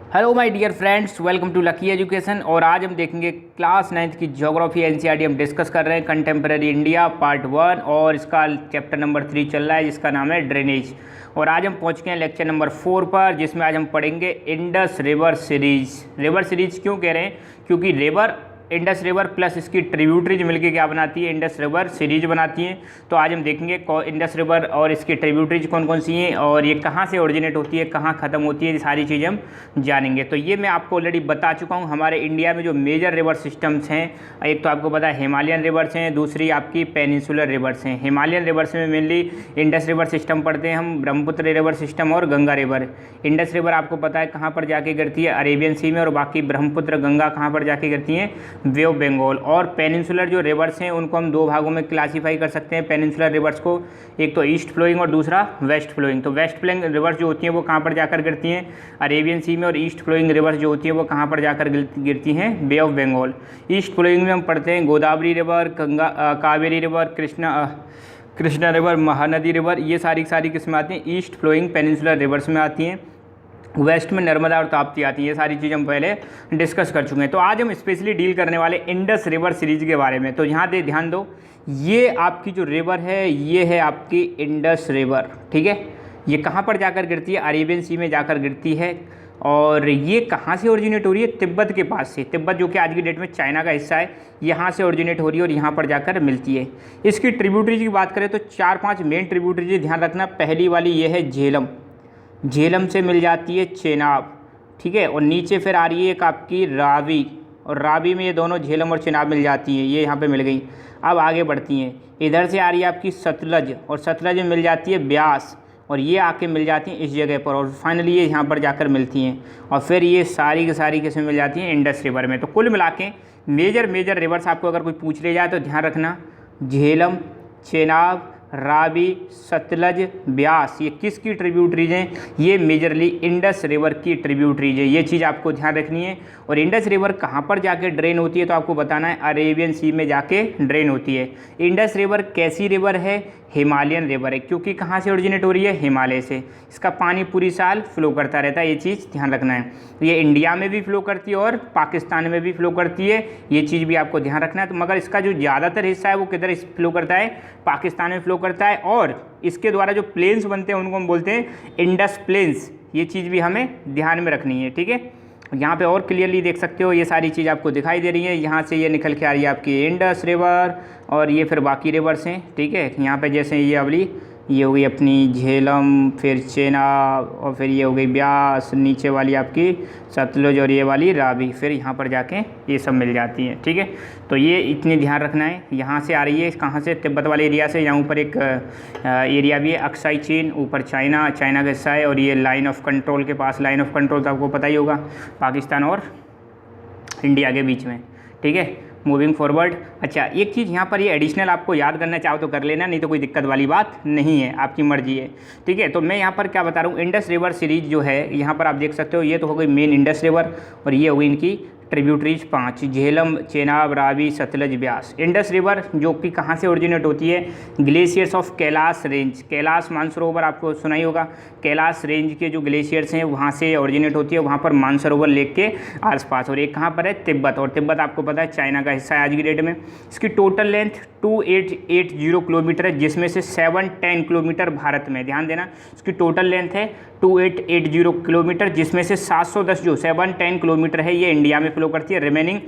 Hello my dear friends, welcome to lucky education. और आज हम देखेंगे क्लास 9th की ज्योग्राफी एनसीईआरटी हम डिस्कस कर रहे हैं कंटेम्प्रेरी इंडिया पार्ट 1 और इसका चैप्टर नंबर 3 चल रहा है जिसका नाम है ड्रेनेज। और आज हम पहुंच गए हैं लेक्चर नंबर 4 पर, जिसमें आज हम पढ़ेंगे Indus river series. River series क्यों कह रहे हैं? क्योंकि रिवर इंडस रिवर प्लस इसकी ट्रिब्यूटरीज मिलके क्या बनाती है? इंडस रिवर सीरीज बनाती हैं। तो आज हम देखेंगे इंडस रिवर और इसकी ट्रिब्यूटरीज कौन कौन सी हैं और ये कहाँ से ओरिजिनेट होती है, कहाँ ख़त्म होती है, ये सारी चीज़ें हम जानेंगे। तो ये मैं आपको ऑलरेडी बता चुका हूँ। हमारे इंडिया में जो मेजर रिवर सिस्टम्स हैं, एक तो आपको पता है हिमालयन रिवर्स हैं, दूसरी आपकी पेनिनसुलर रिवर्स हैं। हिमालयन रिवर्स में मेनली इंडस रिवर सिस्टम पढ़ते हैं हम, ब्रह्मपुत्र रिवर सिस्टम और गंगा रिवर। इंडस रिवर आपको पता है कहाँ पर जाके गिरती है? अरेबियन सी में। और बाकी ब्रह्मपुत्र गंगा कहाँ पर जाके गिरती हैं? बे ऑफ बंगाल। और पेनिनसुलर जो रिवर्स हैं उनको हम दो भागों में क्लासीफाई कर सकते हैं पेनिनसुलर रिवर्स को, एक तो ईस्ट फ्लोइंग और दूसरा वेस्ट फ्लोइंग। तो वेस्ट फ्लोइंग रिवर्स जो होती हैं वो कहाँ पर जाकर गिरती हैं? अरेबियन सी में। और ईस्ट फ्लोइंग रिवर्स जो होती हैं वो कहाँ पर जाकर गिरती हैं? बे ऑफ बंगाल। ईस्ट फ्लोइंग में हम पढ़ते हैं Godavari river, Ganga, Kaveri river, Krishna river, Mahanadi river. ये सारी किस्में आती हैं ईस्ट फ्लोइंग पेनिनसुलर रिवर्स में आती हैं। वेस्ट में नर्मदा और ताप्ती आती है। ये सारी चीज़ हम पहले डिस्कस कर चुके हैं। तो आज हम स्पेशली डील करने वाले इंडस रिवर सीरीज के बारे में। तो यहाँ ध्यान दो, ये आपकी जो रिवर है ये है आपकी इंडस रिवर, ठीक है। ये कहाँ पर जाकर गिरती है? अरेबियन सी में जाकर गिरती है। और ये कहाँ से ओरिजिनेट हो रही है? तिब्बत के पास से। तिब्बत जो कि आज की डेट में चाइना का हिस्सा है, यहाँ से ओरिजिनेट हो रही है और यहाँ पर जाकर मिलती है। इसकी ट्रिब्यूटरीज की बात करें तो 4-5 मेन ट्रिब्यूटरीज ध्यान रखना। पहली वाली ये है झेलम, झेलम से मिल जाती है चेनाब, ठीक है। और नीचे फिर आ रही है एक आपकी रावी, और रावी में ये दोनों झेलम और चेनाब मिल जाती हैं, ये यहाँ पे मिल गई। अब आगे बढ़ती हैं, इधर से आ रही है आपकी सतलज, और सतलज में मिल जाती है ब्यास, और ये आके मिल जाती हैं इस जगह पर, और फाइनली ये यहाँ पर जाकर मिलती हैं। और फिर ये सारी की सारी किस्में मिल जाती हैं इंडस रिवर में। तो कुल मिला के मेजर रिवर्स आपको अगर कोई पूछ ले जाए तो ध्यान रखना, झेलम, चेनाब, रावी, सतलज, ब्यास, ये किसकी ट्रिब्यूटरीज हैं? ये मेजरली इंडस रिवर की ट्रिब्यूटरीज है। ये चीज़ आपको ध्यान रखनी है। और इंडस रिवर कहाँ पर जाके ड्रेन होती है तो आपको बताना है, अरेबियन सी में जाके ड्रेन होती है। इंडस रिवर कैसी रिवर है? हिमालयन रिवर है, क्योंकि कहाँ से ओरिजिनेट हो रही है? हिमालय से। इसका पानी पूरी साल फ्लो करता रहता है, ये चीज़ ध्यान रखना है। ये इंडिया में भी फ्लो करती है और पाकिस्तान में भी फ्लो करती है, ये चीज़ भी आपको ध्यान रखना है। तो मगर इसका जो ज़्यादातर हिस्सा है वो किधर फ्लो करता है? पाकिस्तान में फ्लो करता है। और इसके द्वारा जो प्लेन्स बनते हैं उनको हम बोलते हैं इंडस प्लेन्स। ये चीज़ भी हमें ध्यान में रखनी है, ठीक है। यहाँ पे और क्लियरली देख सकते हो, ये सारी चीज़ आपको दिखाई दे रही है। यहाँ से ये निकल के आ रही है आपकी इंडस रिवर, और ये फिर बाकी रिवर्स हैं, ठीक है। यहाँ पे जैसे ये अवली, ये हो गई अपनी झेलम, फिर चेनाब, और फिर ये हो गई ब्यास, नीचे वाली आपकी सतलुज, और ये वाली रावी, फिर यहाँ पर जाके ये सब मिल जाती हैं, ठीक है। तो ये इतनी ध्यान रखना है। यहाँ से आ रही है, कहाँ से? तिब्बत वाले एरिया से। यहाँ ऊपर एक एरिया भी है अक्साई चीन, ऊपर चाइना का हिस्सा है। और ये लाइन ऑफ कंट्रोल के पास, लाइन ऑफ कंट्रोल तो आपको पता ही होगा, पाकिस्तान और इंडिया के बीच में, ठीक है। Moving forward. अच्छा, एक चीज़ यहाँ पर ये एडिशनल आपको याद करना चाहो तो कर लेना, नहीं तो कोई दिक्कत वाली बात नहीं है, आपकी मर्जी है, ठीक है। तो मैं यहाँ पर क्या बता रहा हूँ, इंडस रिवर सीरीज जो है यहाँ पर आप देख सकते हो, ये तो हो गई मेन इंडस रिवर, और ये हो गई इनकी tributaries 5, Jhelum, Chenab, Ravi, Sutlej, Beas. Indus river जो कि कहाँ से ओरिजिनेट होती है? Glaciers of Kailash range. Kailash Mansarovar आपको सुना ही होगा, कैलाश रेंज के जो ग्लेशियर्स हैं वहाँ से ओरिजिनेट होती है, वहाँ पर मानसरोवर लेक के आसपास। और एक कहाँ पर है? तिब्बत। और तिब्बत आपको पता है चाइना का हिस्सा है आज की डेट में। इसकी टोटल लेंथ 2880 किलोमीटर है, जिसमें से 710 किलोमीटर भारत में। ध्यान देना, इसकी टोटल लेंथ है 2880 किलोमीटर, जिसमें से 710 जो 710 किलोमीटर है ये इंडिया में फ्लो करती है। रिमेनिंग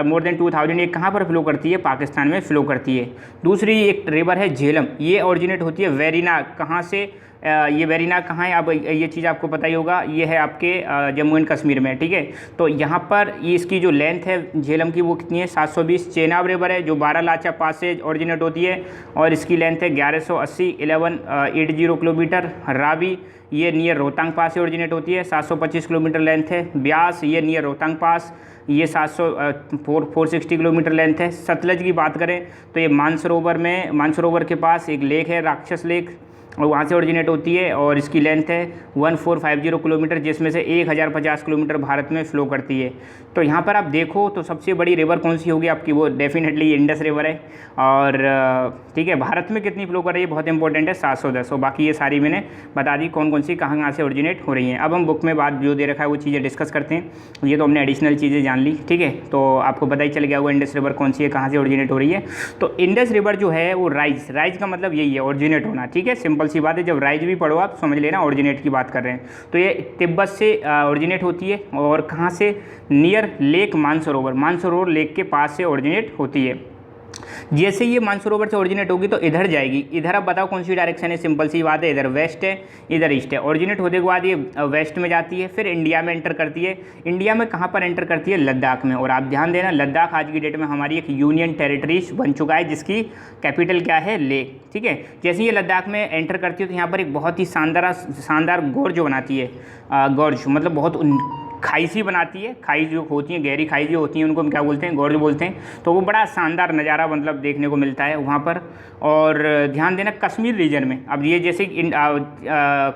मोर देन 2000 ये कहाँ पर फ्लो करती है? पाकिस्तान में फ्लो करती है। दूसरी एक रिवर है झेलम, ये ओरिजिनेट होती है वेरीनाग। कहाँ से? ये वेरीनाग कहाँ है? अब ये चीज़ आपको पता ही होगा, ये है आपके जम्मू एंड कश्मीर में, ठीक है। तो यहाँ पर ये इसकी जो लेंथ है झेलम की वो कितनी है? 720। चेनाब रिवर है जो बारालाचा पास से ओरिजिनेट होती है, और इसकी लेंथ है 1180 किलोमीटर। रावी ये नियर रोहतांग पास से ओरिजिनेट होती है, 725 किलोमीटर लेंथ है। ब्यास ये नियर रोहतांग पास, ये 460 किलोमीटर लेंथ है। सतलज की बात करें तो ये मानसरोवर के पास एक लेक है, राक्षस लेक, और वहाँ से ओरिजिनेट होती है और इसकी लेंथ है 1450 किलोमीटर, जिसमें से 1050 किलोमीटर भारत में फ़्लो करती है। तो यहाँ पर आप देखो तो सबसे बड़ी रिवर कौन सी होगी आपकी, वो डेफिनेटली इंडस रिवर है। और ठीक है, भारत में कितनी फ़्लो कर रही है बहुत इंपॉर्टेंट है, 710। और बाकी ये सारी मैंने बता दी कौन कौन सी कहाँ से ओरिजिनेट हो रही हैं। अब हम बुक में बात जो दे रखा है वो चीज़ें डिस्कस करते हैं। ये तो हमने एडिशनल चीज़ें जान ली, ठीक है। तो आपको पता ही चल गया वो इंडस रिवर कौन सी है, कहाँ से ओरिजिनेट हो रही है। तो इंडस रिवर जो है वो राइज का मतलब यही है, ओरिजिनेट होना, ठीक है। सिंपल सी बात है, जब राइज भी पढ़ो आप समझ लेना ओरिजिनेट की बात कर रहे हैं। तो ये तिब्बत से ओरिजिनेट होती है और कहाँ से, नियर लेक मानसरोवर लेक के पास से ओरिजिनेट होती है। जैसे ये मानसरोवर से ओरिजिनेट होगी तो इधर जाएगी। इधर अब बताओ कौन सी डायरेक्शन है, सिंपल सी बात है, इधर वेस्ट है इधर ईस्ट है। ओरिजिनेट होने के बाद ये वेस्ट में जाती है, फिर इंडिया में एंटर करती है। इंडिया में कहाँ पर एंटर करती है, लद्दाख में। और आप ध्यान देना, लद्दाख आज की डेट में हमारी एक यूनियन टेरिटरीज बन चुका है, जिसकी कैपिटल क्या है, लेह, ठीक है। जैसे ये लद्दाख में एंटर करती है तो यहाँ पर एक बहुत ही शानदार गोर्ज बनाती है। गोर्ज मतलब बहुत खाई सी बनाती है, खाई जो होती हैं, गहरी खाई जो होती हैं, उनको हम क्या बोलते हैं, गोर्ज बोलते हैं। तो वो बड़ा शानदार नज़ारा मतलब देखने को मिलता है वहाँ पर। और ध्यान देना कश्मीर रीजन में, अब ये जैसे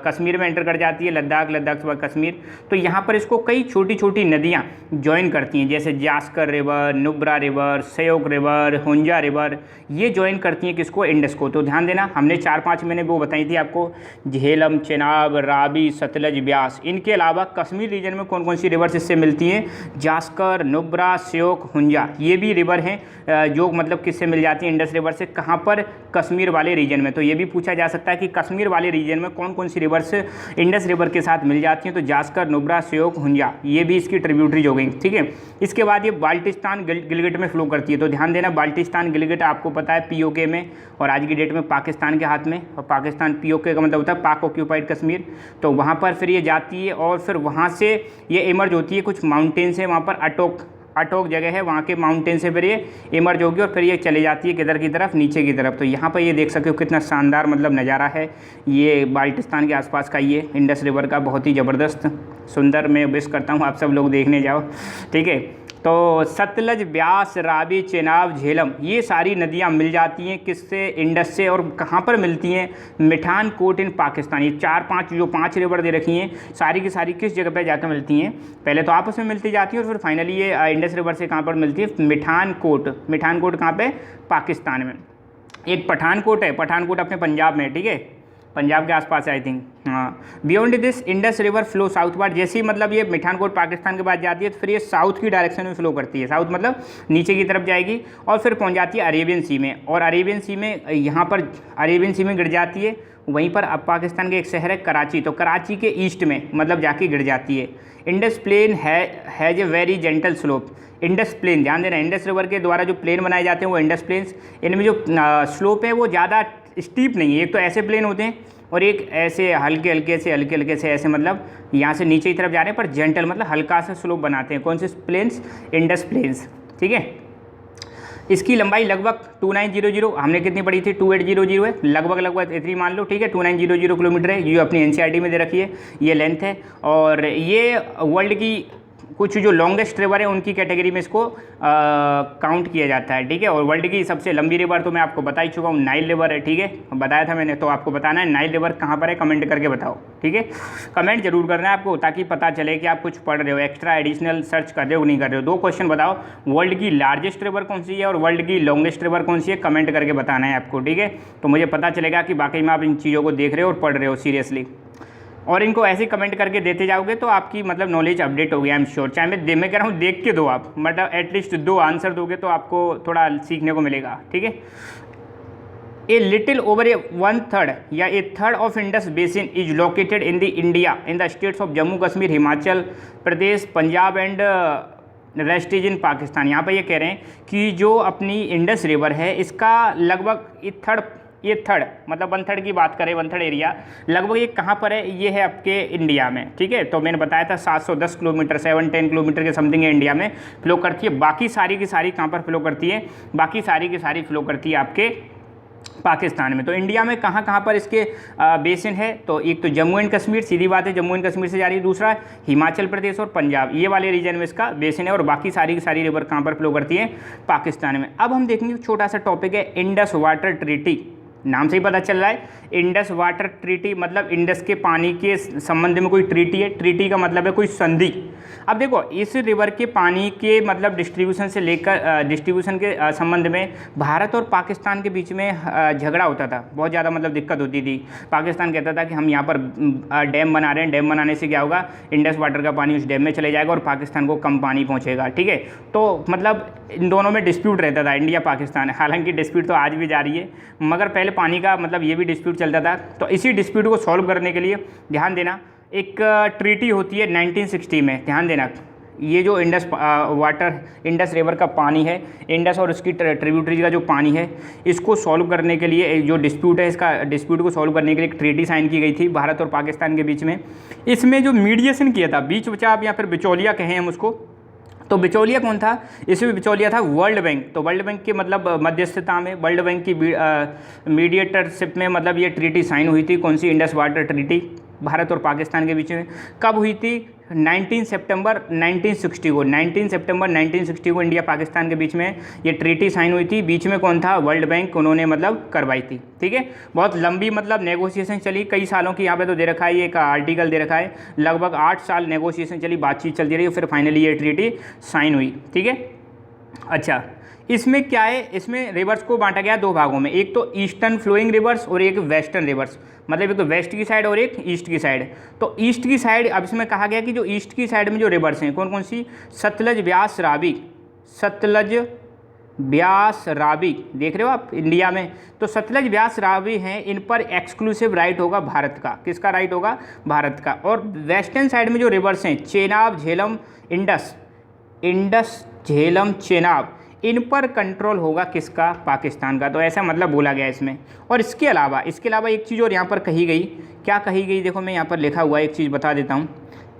कश्मीर में एंटर कर जाती है लद्दाख के बाद कश्मीर, तो यहाँ पर इसको कई छोटी छोटी नदियाँ ज्वाइन करती हैं, जैसे Zanskar river, Nubra river, Shyok river, Hunza river, ये ज्वाइन करती हैं किसको, इंडस को। तो ध्यान देना, हमने 4-5 मैंने वो बताई थी आपको, झेलम, चेनाब, रावी, सतलज, ब्यास। इनके अलावा कश्मीर रीजन में कौन कौन सी रिवर्स इससे मिलती हैं, जास्कर, नुब्रा, श्योक, हुंजा, ये भी रिवर हैं जो मतलब किससे मिल जाती है, इंडस रिवर से। कहाँ पर, कश्मीर वाले रीजन में। तो ये भी पूछा जा सकता है कि कश्मीर वाले रीजन में कौन कौन सी रिवर्स इंडस रिवर के साथ मिल जाती हैं। तो जास्कर, नुब्रा, श्योक, हुंजा, ये भी इसकी ट्रिब्यूटरीज हो गई, ठीक है। इसके बाद ये बाल्टिस्तान गिलगिट में फ्लो करती है। तो ध्यान देना, बाल्टिस्तान गिलगिट आपको पता है पीओके में और आज की डेट में पाकिस्तान के हाथ में। और पाकिस्तान पीओके का मतलब होता है पाक ऑक्यूपाइड कश्मीर। तो वहाँ पर फिर ये जाती है और फिर वहाँ से ये इमर्ज होती है, कुछ माउंटेन्स है वहाँ पर, अटोक जगह है, वहाँ के माउंटेन से फिर ये इमर्ज होगी और फिर ये चले जाती है किधर की तरफ, नीचे की तरफ। तो यहाँ पर ये देख सकते हो कितना शानदार मतलब नज़ारा है ये बाल्टिस्तान के आसपास का, ये इंडस रिवर का, बहुत ही ज़बरदस्त सुंदर। मैं विश करता हूँ आप सब लोग देखने जाओ, ठीक है। तो सतलज, ब्यास, रावी, चेनाब, झेलम, ये सारी नदियाँ मिल जाती हैं किससे, इंडस से। और कहाँ पर मिलती हैं, मिठान कोट इन पाकिस्तान। ये 4-5 जो 5 रिवर दे रखी हैं, सारी की सारी किस जगह पर जाकर मिलती हैं, पहले तो आपस में मिलती जाती हैं और फिर फाइनली ये इंडस रिवर से कहाँ पर मिलती है, मिठान कोट कहाँ पे, पाकिस्तान में। एक पठानकोट है, पठानकोट अपने पंजाब में है, ठीक है, पंजाब के आसपास है आई थिंक, हाँ। Beyond this Indus river flow southward, जैसे ही मतलब ये मिठानकोट पाकिस्तान के बाद जाती है तो फिर ये साउथ की डायरेक्शन में फ्लो करती है, साउथ मतलब नीचे की तरफ जाएगी और फिर पहुंच जाती है अरेबियन सी में। और अरेबियन सी में, यहाँ पर अरेबियन सी में गिर जाती है। वहीं पर अब पाकिस्तान के एक शहर है कराची, तो कराची के ईस्ट में मतलब जाके गिर जाती है। Indus plain has a very gentle slope. Indus plain, ध्यान देना, इंडस रिवर के द्वारा जो प्लेन बनाए जाते हैं वो इंडस प्लेन्स, इनमें जो स्लोप है वो ज़्यादा स्टीप नहीं है। एक तो ऐसे प्लेन होते हैं और एक ऐसे हल्के हल्के से ऐसे मतलब यहाँ से नीचे की तरफ जा रहे हैं, पर जेंटल मतलब हल्का सा स्लोप बनाते हैं। कौन से प्लेन्स, इंडस प्लेन्स, ठीक है। इसकी लंबाई लगभग 2900, हमने कितनी पढ़ी थी, 2800 है, लगभग इतनी मान लो, ठीक है। 2900 किलोमीटर है, ये अपनी एनसीईआरटी में दे रखी है, ये लेंथ है। और ये वर्ल्ड की कुछ जो लॉन्गेस्ट रिवर है उनकी कैटेगरी में इसको काउंट किया जाता है, ठीक है। और वर्ल्ड की सबसे लंबी रिवर तो मैं आपको बता ही चुका हूँ, नाइल रिवर है, ठीक है, बताया था मैंने। तो आपको बताना है नाइल रिवर कहाँ पर है, कमेंट करके बताओ, ठीक है। कमेंट जरूर करना है आपको, ताकि पता चले कि आप कुछ पढ़ रहे हो, एक्स्ट्रा एडिशनल सर्च कर रहे हो नहीं कर रहे हो। 2 क्वेश्चन बताओ, वर्ल्ड की लार्जेस्ट रिवर कौन सी है और वर्ल्ड की लॉन्गेस्ट रिवर कौन सी है, कमेंट करके बताना है आपको, ठीक है। तो मुझे पता चलेगा कि वाकई में आप इन चीज़ों को देख रहे हो और पढ़ रहे हो सीरियसली। और इनको ऐसे कमेंट करके देते जाओगे तो आपकी मतलब नॉलेज अपडेट होगी, आई एम श्योर। चाहे मैं कह रहा हूँ देख के दो आप, मतलब एटलीस्ट 2 आंसर दोगे तो आपको थोड़ा सीखने को मिलेगा, ठीक है। ए लिटिल ओवर ए 1/3 या a third of Indus basin is located in the India in the states of Jammu Kashmir, Himachal Pradesh, Punjab and rest is in Pakistan. यहाँ पर ये कह रहे हैं कि जो अपनी इंडस रिवर है इसका लगभग ये थर्ड मतलब 1/3 की बात करें, 1/3 एरिया लगभग ये कहाँ पर है, ये है आपके इंडिया में, ठीक है। तो मैंने बताया था 710 किलोमीटर 710 किलोमीटर के समथिंग इंडिया में फ्लो करती है। बाकी सारी की सारी कहाँ पर फ्लो करती है, बाकी सारी की सारी फ्लो करती है आपके पाकिस्तान में। तो इंडिया में कहाँ कहाँ पर इसके बेसिन है, तो एक तो जम्मू एंड कश्मीर, सीधी बात है जम्मू एंड कश्मीर से जा रही है। दूसरा हिमाचल प्रदेश और पंजाब, ये वाले रीजन में इसका बेसिन है। और बाकी सारी की सारी रिवर कहाँ पर फ्लो करती है, पाकिस्तान में। अब हम देखेंगे छोटा सा टॉपिक है इंडस वाटर ट्रीटी, नाम से ही पता चल रहा है इंडस वाटर ट्रीटी, मतलब इंडस के पानी के संबंध में कोई ट्रीटी है। ट्रीटी का मतलब है कोई संधि। अब देखो इस रिवर के पानी के मतलब डिस्ट्रीब्यूशन से लेकर डिस्ट्रीब्यूशन के संबंध में भारत और पाकिस्तान के बीच में झगड़ा होता था, बहुत ज़्यादा मतलब दिक्कत होती थी। पाकिस्तान कहता था कि हम यहाँ पर डैम बना रहे हैं, डैम बनाने से क्या होगा, इंडस वाटर का पानी उस डैम में चले जाएगा और पाकिस्तान को कम पानी पहुँचेगा, ठीक है। तो मतलब इन दोनों में डिस्प्यूट रहता था, इंडिया पाकिस्तान। हालांकि डिस्प्यूट तो आज भी जारी है, मगर पहले पानी का मतलब ये भी डिस्प्यूट चलता था। तो इसी डिस्प्यूट को सॉल्व करने के लिए ध्यान देना, एक ट्रीटी होती है 1960 में, ध्यान देना। ये जो इंडस इंडस रिवर का पानी है, इंडस और उसकी ट्रिब्यूटरीज का जो पानी है, इसको सॉल्व करने के लिए जो डिस्प्यूट है, इसका डिस्प्यूट को सॉल्व करने के लिए एक ट्रीटी साइन की गई थी भारत और पाकिस्तान के बीच में। इसमें जो मीडिएशन किया था, बीच बचाव या फिर बिचौलिया कहें हम उसको, तो बिचौलिया कौन था, इसमें बिचौलिया था वर्ल्ड बैंक। तो वर्ल्ड बैंक के मतलब मध्यस्थता में, वर्ल्ड बैंक की मीडिएटरशिप में मतलब ये ट्रीटी साइन हुई थी। कौन सी, इंडस वाटर ट्रीटी, भारत और पाकिस्तान के बीच में। कब हुई थी, 19 सितंबर 1960 को। 19 सितंबर 1960 को इंडिया पाकिस्तान के बीच में ये ट्रीटी साइन हुई थी। बीच में कौन था, वर्ल्ड बैंक, उन्होंने मतलब करवाई थी, ठीक है। बहुत लंबी मतलब नेगोशिएशन चली, कई सालों की। यहाँ पे तो दे रखा है, एक आर्टिकल दे रखा है, लगभग 8 साल नेगोशिएशन चली, बातचीत चलती रही, फिर फाइनली ये ट्रीटी साइन हुई, ठीक है। अच्छा, इसमें क्या है, इसमें रिवर्स को बांटा गया 2 भागों में, एक तो ईस्टर्न फ्लोइंग रिवर्स और एक वेस्टर्न रिवर्स, मतलब एक तो वेस्ट की साइड और एक ईस्ट की साइड। तो ईस्ट की साइड, अब इसमें कहा गया कि जो ईस्ट की साइड में जो रिवर्स हैं कौन कौन सी, सतलज, व्यास, रावी। सतलज, व्यास, रावी, देख रहे हो आप इंडिया में, तो सतलज, व्यास, रावी हैं, इन पर एक्सक्लूसिव राइट होगा भारत का। किसका राइट होगा, भारत का। और वेस्टर्न साइड में जो रिवर्स हैं, चेनाब, झेलम, इंडस, इंडस, झेलम, चेनाब, इन पर कंट्रोल होगा किसका, पाकिस्तान का। तो ऐसा मतलब बोला गया इसमें। और इसके अलावा एक चीज़ और यहाँ पर कही गई, क्या कही गई, देखो मैं यहाँ पर लिखा हुआ है, एक चीज़ बता देता हूँ।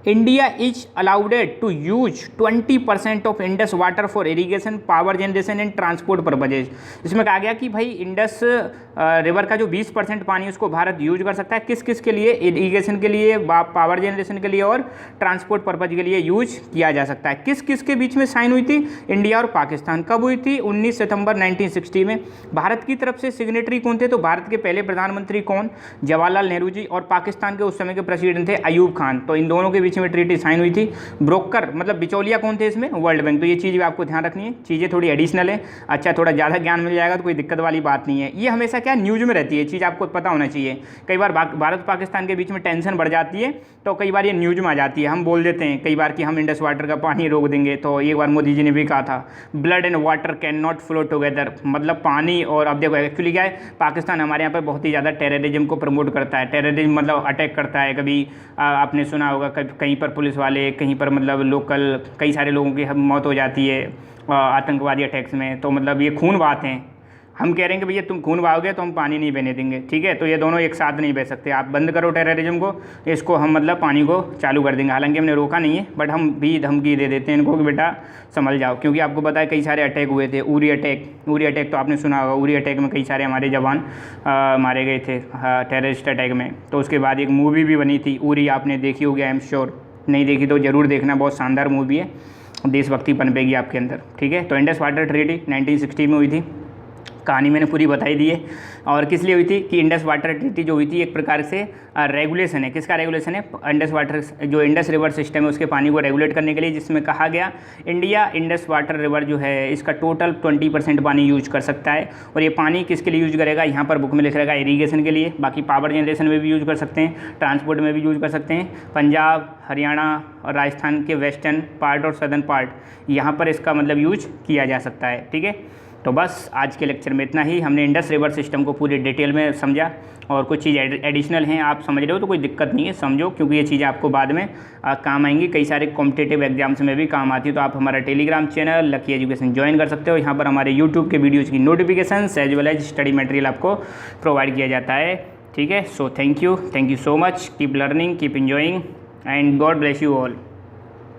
India is allowed to use 20% of Indus water for irrigation, power generation and transport purposes. इसमें कहा गया कि भाई इंडस रिवर का जो 20% पानी उसको भारत यूज कर सकता है, किस किस के लिए, इरीगेशन के लिए, पावर जनरेशन के लिए और ट्रांसपोर्ट पर्पज के लिए यूज किया जा सकता है। किस किस के बीच में साइन हुई थी, इंडिया और पाकिस्तान। कब हुई थी, 19 सितंबर 1960 में। भारत की तरफ से सिग्नेटरी कौन थे, तो भारत के पहले प्रधानमंत्री कौन, जवाहरलाल नेहरू जी, और पाकिस्तान के उस समय के प्रेसिडेंट थे अयूब खान। तो इन दोनों के बीच में ट्रीटी साइन हुई थी। ब्रोकर मतलब बिचौलिया कौन थे इसमें, वर्ल्ड बैंक। तो ये चीज़ भी आपको ध्यान रखनी है, चीज़ें थोड़ी एडिशनल है। अच्छा, थोड़ा ज़्यादा ज्ञान मिल जाएगा तो कोई दिक्कत वाली बात नहीं है। ये हमेशा क्या न्यूज़ में रहती है, चीज़ आपको पता होना चाहिए। कई बार भारत पाकिस्तान के बीच में टेंशन बढ़ जाती है, तो कई बार ये न्यूज़ में आ जाती है। हम बोल देते हैं कई बार कि हम इंडस वाटर का पानी रोक देंगे। तो एक बार मोदी जी ने भी कहा था, blood and water can not flow together, मतलब पानी और, अब देखो एक्चुअली क्या है, पाकिस्तान हमारे यहाँ पर बहुत ही ज़्यादा टेररिज्म को प्रमोट करता है। टेररिज्म मतलब अटैक करता है। कभी आपने सुना होगा कहीं पर पुलिस वाले, कहीं पर मतलब लोकल, कई सारे लोगों की मौत हो जाती है आतंकवादी अटैक्स में। तो मतलब ये खून बहाते हैं। हम कह रहे हैं कि भैया तुम खून बहाओगे तो हम पानी नहीं बहने देंगे, ठीक है। तो ये दोनों एक साथ नहीं बह सकते। आप बंद करो टेररिज्म को, इसको हम मतलब पानी को चालू कर देंगे। हालांकि हमने रोका नहीं है, बट हम भी धमकी दे देते हैं इनको कि बेटा संभल जाओ। क्योंकि आपको पता है कई सारे अटैक हुए थे, उरी अटैक तो आपने सुना होगा। उरी अटैक में कई सारे हमारे जवान मारे गए थे टेररिस्ट अटैक में। तो उसके बाद एक मूवी भी बनी थी उरी, आपने देखी होगी, आई एम श्योर। नहीं देखी तो ज़रूर देखना, बहुत शानदार मूवी है, देशभक्ति पनपेगी आपके अंदर, ठीक है। तो इंडस वाटर ट्रीटी 1960 में हुई थी। कहानी मैंने पूरी बताई दी है। और किस लिए हुई थी कि इंडस वाटर ट्रीटी जो हुई थी एक प्रकार से रेगुलेशन है। किसका रेगुलेशन है, इंडस वाटर, जो इंडस रिवर सिस्टम है उसके पानी को रेगुलेट करने के लिए, जिसमें कहा गया इंडिया इंडस वाटर रिवर जो है इसका टोटल 20% पानी यूज कर सकता है। और ये पानी किसके लिए यूज करेगा, यहाँ पर बुक में लिख रहेगा इरीगेशन के लिए। बाकी पावर जनरेशन में भी यूज कर सकते हैं, ट्रांसपोर्ट में भी यूज कर सकते हैं। पंजाब, हरियाणा और राजस्थान के वेस्टर्न पार्ट और सदर्न पार्ट, यहाँ पर इसका मतलब यूज किया जा सकता है, ठीक है। तो बस आज के लेक्चर में इतना ही। हमने इंडस रिवर सिस्टम को पूरी डिटेल में समझा, और कुछ चीज़ एडिशनल हैं आप समझ रहे हो तो कोई दिक्कत नहीं है, समझो, क्योंकि ये चीज़ें आपको बाद में काम आएंगी। कई सारे कॉम्पिटिटिव एग्जाम्स में भी काम आती है। तो आप हमारा Telegram channel lucky education join कर सकते हो। यहाँ पर हमारे यूट्यूब के वीडियोज़ की notification as well as study material आपको प्रोवाइड किया जाता है, ठीक है। So thank you so much, keep learning, keep enjoying and God bless you all.